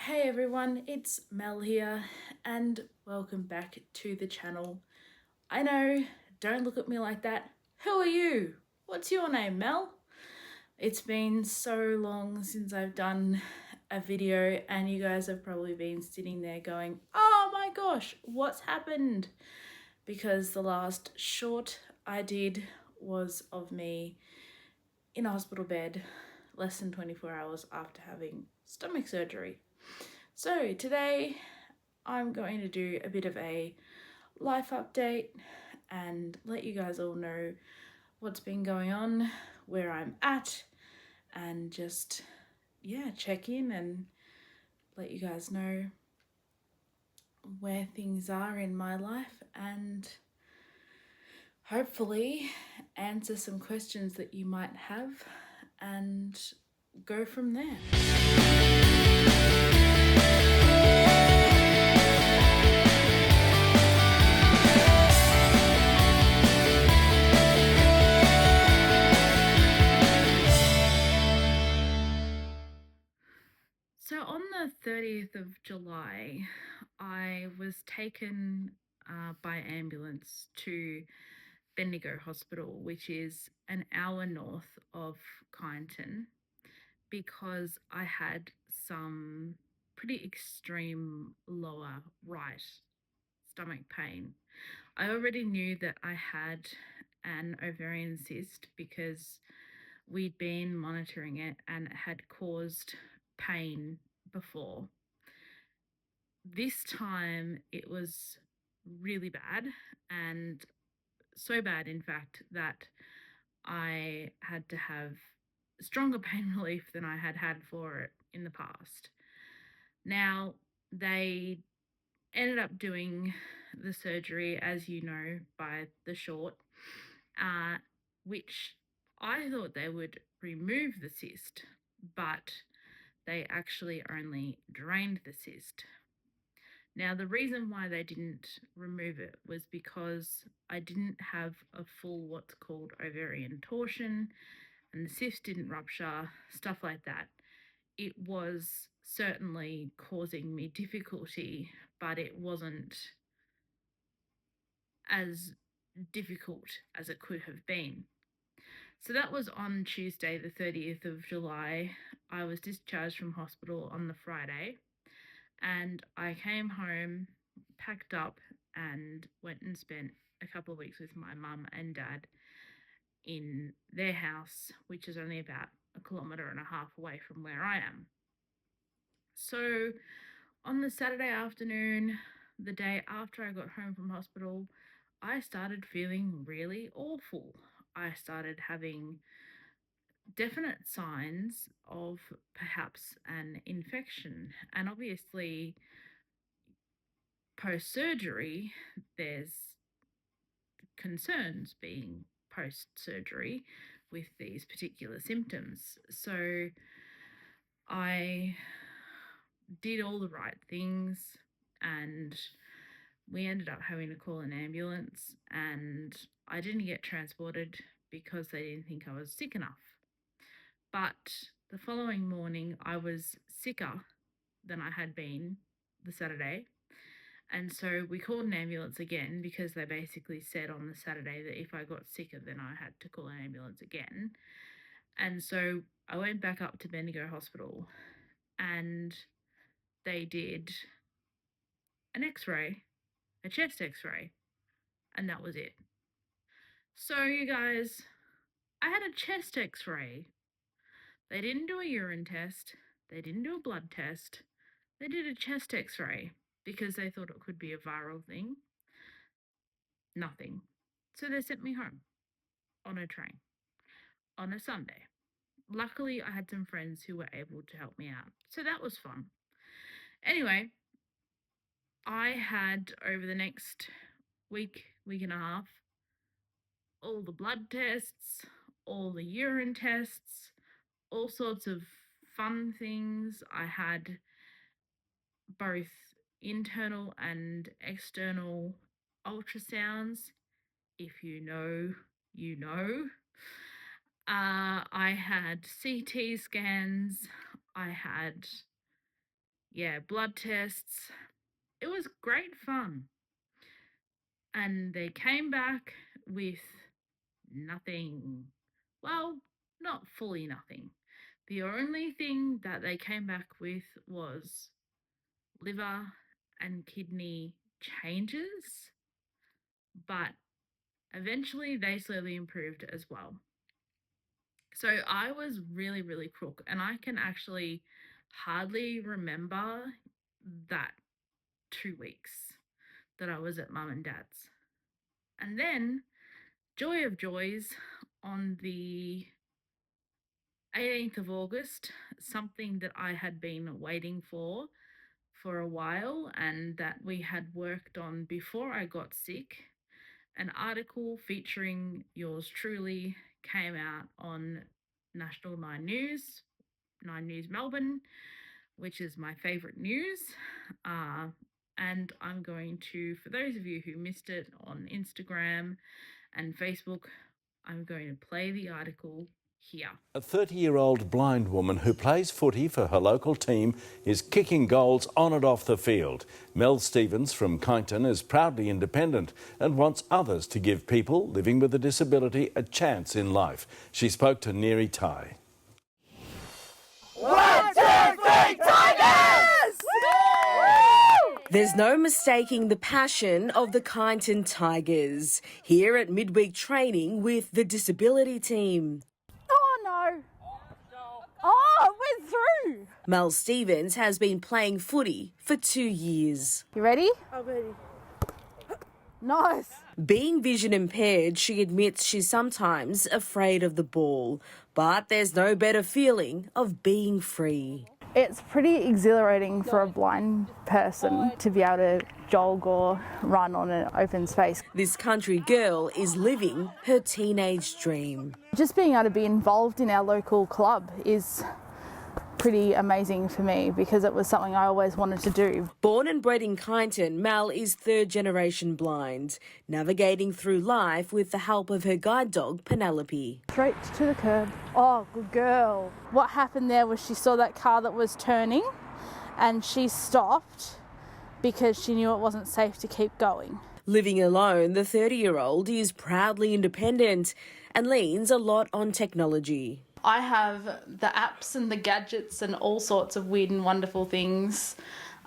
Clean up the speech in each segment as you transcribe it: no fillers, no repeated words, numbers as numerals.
Hey everyone, it's Mel here, and welcome back to the channel. I know, don't look at me like that. Who are you? What's your name, Mel? It's been so long since I've done a video, and you guys have probably been sitting there going, oh my gosh, what's happened? Because the last short I did was of me in a hospital bed less than 24 hours after having stomach surgery. So today I'm going to do a bit of a life update and let you guys all know what's been going on, where I'm at, and just, yeah, check in and let you guys know where things are in my life and hopefully answer some questions that you might have and go from there. So on the 30th of July, I was taken by ambulance to Bendigo Hospital, which is an hour north of Kyneton, because I had some pretty extreme lower right stomach pain. I already knew that I had an ovarian cyst because we'd been monitoring it and it had caused pain before. This time it was really bad, and so bad, in fact, that I had to have stronger pain relief than I had had for it in the past. Now, they ended up doing the surgery, as you know, by the short, uh, which I thought they would remove the cyst, but they actually only drained the cyst. Now, the reason why they didn't remove it was because I didn't have a full what's called ovarian torsion, and the cyst didn't rupture, stuff like that. It was certainly causing me difficulty, but it wasn't as difficult as it could have been. So that was on Tuesday, the 30th of July. I was discharged from hospital on the Friday, and I came home, packed up, and went and spent a couple of weeks with my mum and dad in their house, which is only about 1.5 kilometres away from where I am. So on the Saturday afternoon, the day after I got home from hospital, I started feeling really awful. I started having definite signs of perhaps an infection. And obviously, post surgery, there's concerns being post surgery with these particular symptoms. So I did all the right things, and we ended up having to call an ambulance, and I didn't get transported because they didn't think I was sick enough. But the following morning, I was sicker than I had been the Saturday. And so we called an ambulance again because they basically said on the Saturday that if I got sicker, then I had to call an ambulance again. And so I went back up to Bendigo Hospital, and they did an x ray, a chest x ray, and that was it. So, you guys, I had a chest x ray. They didn't do a urine test, they didn't do a blood test, they did a chest x ray because they thought it could be a viral thing. Nothing. So they sent me home on a train on a Sunday. Luckily, I had some friends who were able to help me out. So that was fun. Anyway, I had over the next week and a half, all the blood tests, all the urine tests, all sorts of fun things. I had both internal and external ultrasounds. If you know, you know. I had CT scans. I had, blood tests. It was great fun. And they came back with nothing. Well, not fully nothing. The only thing that they came back with was liver and kidney changes, but eventually they slowly improved as well. So I was really, really crook, and I can actually hardly remember that 2 weeks that I was at mum and dad's. And then, joy of joys, on the 18th of August, something that I had been waiting for a while and that we had worked on before I got sick, an article featuring yours truly came out on National 9 News, 9 News Melbourne, which is my favourite news. And I'm going to, for those of you who missed it on Instagram and Facebook, I'm going to play the article here. A 30-year-old blind woman who plays footy for her local team is kicking goals on and off the field. Mel Stevens from Kyneton is proudly independent and wants others to give people living with a disability a chance in life. She spoke to Neri Tai. 1, 2, 3, Tigers! There's no mistaking the passion of the Kyneton Tigers here at midweek training with the disability team. Oh no! Oh, it went through! Mel Stevens has been playing footy for 2 years. You ready? I'm ready. Nice! Being vision impaired, she admits she's sometimes afraid of the ball, but there's no better feeling of being free. It's pretty exhilarating for a blind person to be able to jog or run on an open space. This country girl is living her teenage dream. Just being able to be involved in our local club is pretty amazing for me because it was something I always wanted to do. Born and bred in Kyneton, Mel is third-generation blind, navigating through life with the help of her guide dog, Penelope. Straight to the curb. Oh, good girl. What happened there was she saw that car that was turning and she stopped because she knew it wasn't safe to keep going. Living alone, the 30-year-old is proudly independent and leans a lot on technology. I have the apps and the gadgets and all sorts of weird and wonderful things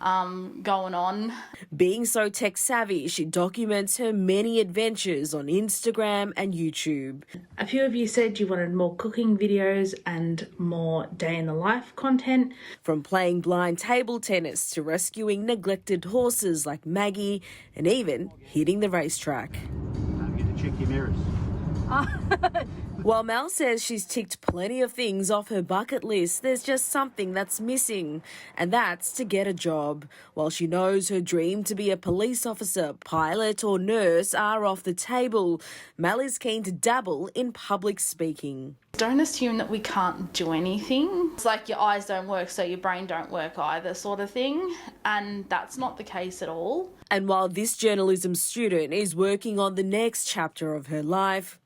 going on. Being so tech savvy, she documents her many adventures on Instagram and YouTube. A few of you said you wanted more cooking videos and more day in the life content. From playing blind table tennis to rescuing neglected horses like Maggie and even hitting the racetrack. Don't forget to check your mirrors. While Mel says she's ticked plenty of things off her bucket list, there's just something that's missing, and that's to get a job. While she knows her dream to be a police officer, pilot or nurse are off the table, Mel is keen to dabble in public speaking. Don't assume that we can't do anything. It's like your eyes don't work, so your brain don't work either sort of thing, and that's not the case at all. And while this journalism student is working on the next chapter of her life,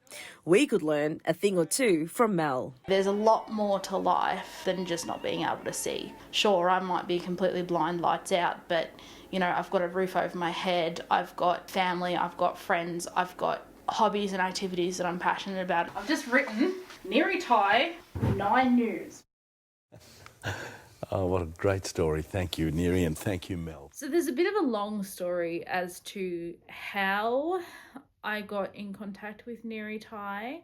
we could learn a thing or two from Mel. There's a lot more to life than just not being able to see. Sure, I might be completely blind, lights out, but, you know, I've got a roof over my head, I've got family, I've got friends, I've got hobbies and activities that I'm passionate about. I've just written Neri Tai, 9 News. Oh, what a great story. Thank you, Neri, and thank you, Mel. So there's a bit of a long story as to how I got in contact with Neri Tai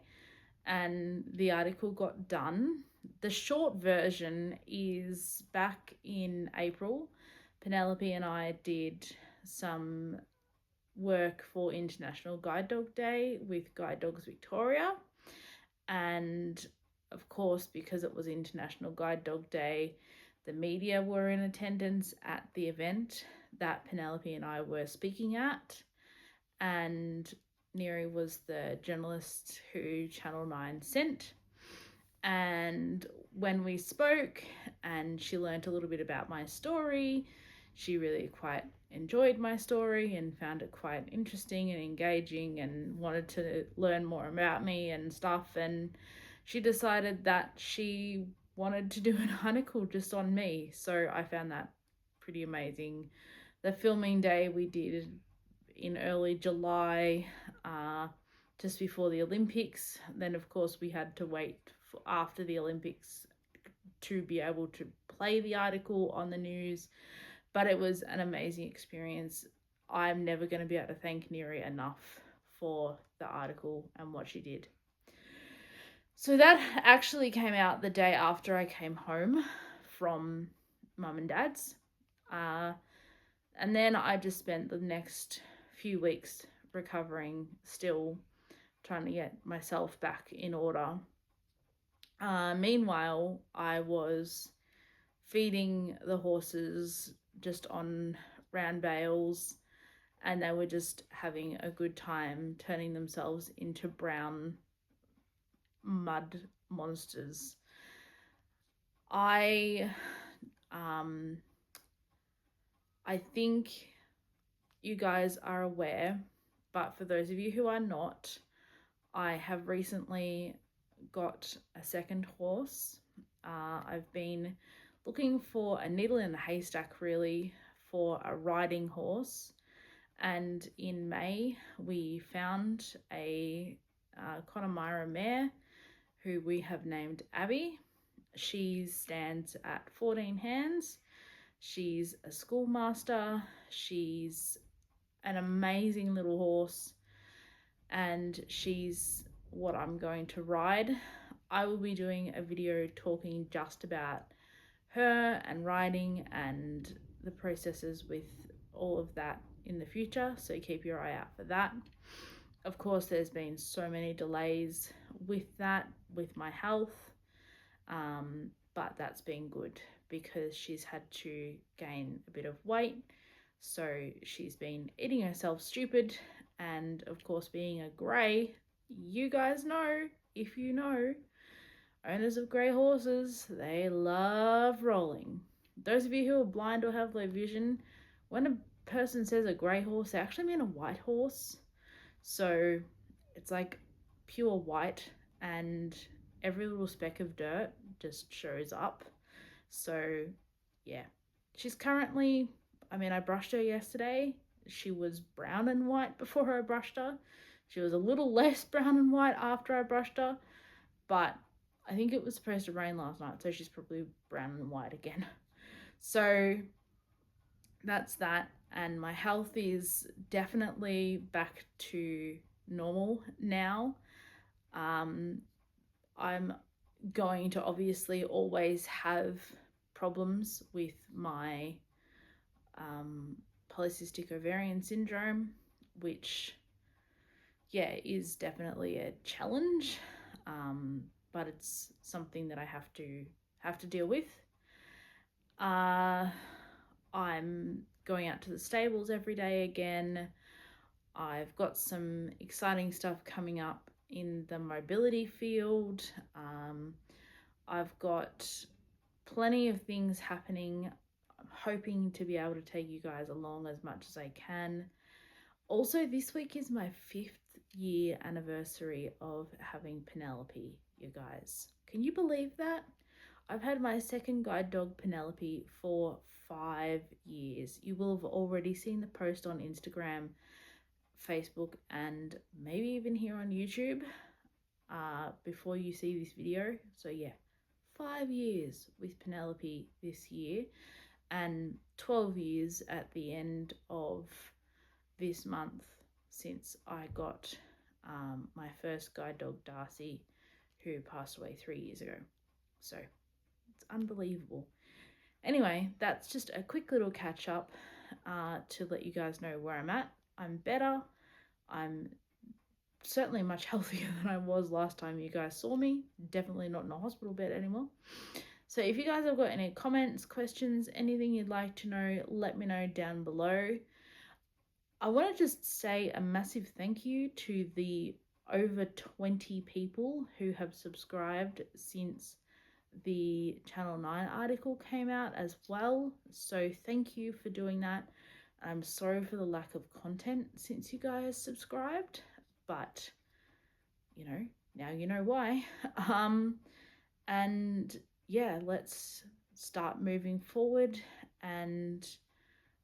and the article got done. The short version is back in April, Penelope and I did some work for International Guide Dog Day with Guide Dogs Victoria. And of course, because it was International Guide Dog Day, the media were in attendance at the event that Penelope and I were speaking at. And Neri was the journalist who Channel 9 sent. And when we spoke and she learnt a little bit about my story, she really quite enjoyed my story and found it quite interesting and engaging and wanted to learn more about me and stuff. And she decided that she wanted to do an article just on me. So I found that pretty amazing. The filming day we did in early July, just before the Olympics. Then, of course, we had to wait for after the Olympics to be able to play the article on the news. But it was an amazing experience. I'm never going to be able to thank Neri enough for the article and what she did. So that actually came out the day after I came home from mum and dad's. And then I just spent the next few weeks recovering, still trying to get myself back in order. Meanwhile, I was feeding the horses just on round bales, and they were just having a good time turning themselves into brown mud monsters. I think you guys are aware, but for those of you who are not, I have recently got a second horse. I've been looking for a needle in a haystack, really, for a riding horse. And in May, we found a Connemara mare who we have named Abby. She stands at 14 hands. She's a schoolmaster. She's an amazing little horse, and she's what I'm going to ride. I will be doing a video talking just about her and riding and the processes with all of that in the future, so keep your eye out for that. Of course, there's been so many delays with that, with my health, but that's been good because she's had to gain a bit of weight. So she's been eating herself stupid, and of course, being a grey, you guys know, if you know, owners of grey horses, they love rolling. Those of you who are blind or have low vision, when a person says a grey horse, they actually mean a white horse. So it's like pure white, and every little speck of dirt just shows up. So yeah, she's currently, I brushed her yesterday. She was brown and white before I brushed her. She was a little less brown and white after I brushed her, but I think it was supposed to rain last night, so she's probably brown and white again. So that's that, and my health is definitely back to normal now. I'm going to obviously always have problems with my polycystic ovarian syndrome, which is definitely a challenge, but it's something that I have to deal with. I'm going out to the stables every day again. I've got some exciting stuff coming up in the mobility field. I've got plenty of things happening. I'm hoping to be able to take you guys along as much as I can. Also, this week is my 5th year anniversary of having Penelope, you guys. Can you believe that? I've had my second guide dog, Penelope, for 5 years. You will have already seen the post on Instagram, Facebook, and maybe even here on YouTube before you see this video. So yeah, 5 years with Penelope this year, and 12 years at the end of this month since I got my first guide dog, Darcy, who passed away 3 years ago. So it's unbelievable. Anyway, that's just a quick little catch up to let you guys know where I'm at. I'm better. I'm certainly much healthier than I was last time you guys saw me. Definitely not in a hospital bed anymore. So if you guys have got any comments, questions, anything you'd like to know, let me know down below. I want to just say a massive thank you to the over 20 people who have subscribed since the Channel 9 article came out as well. So thank you for doing that. I'm sorry for the lack of content since you guys subscribed, but now you know why. And yeah, let's start moving forward and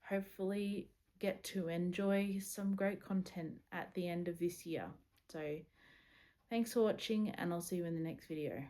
hopefully get to enjoy some great content at the end of this year. So thanks for watching, and I'll see you in the next video.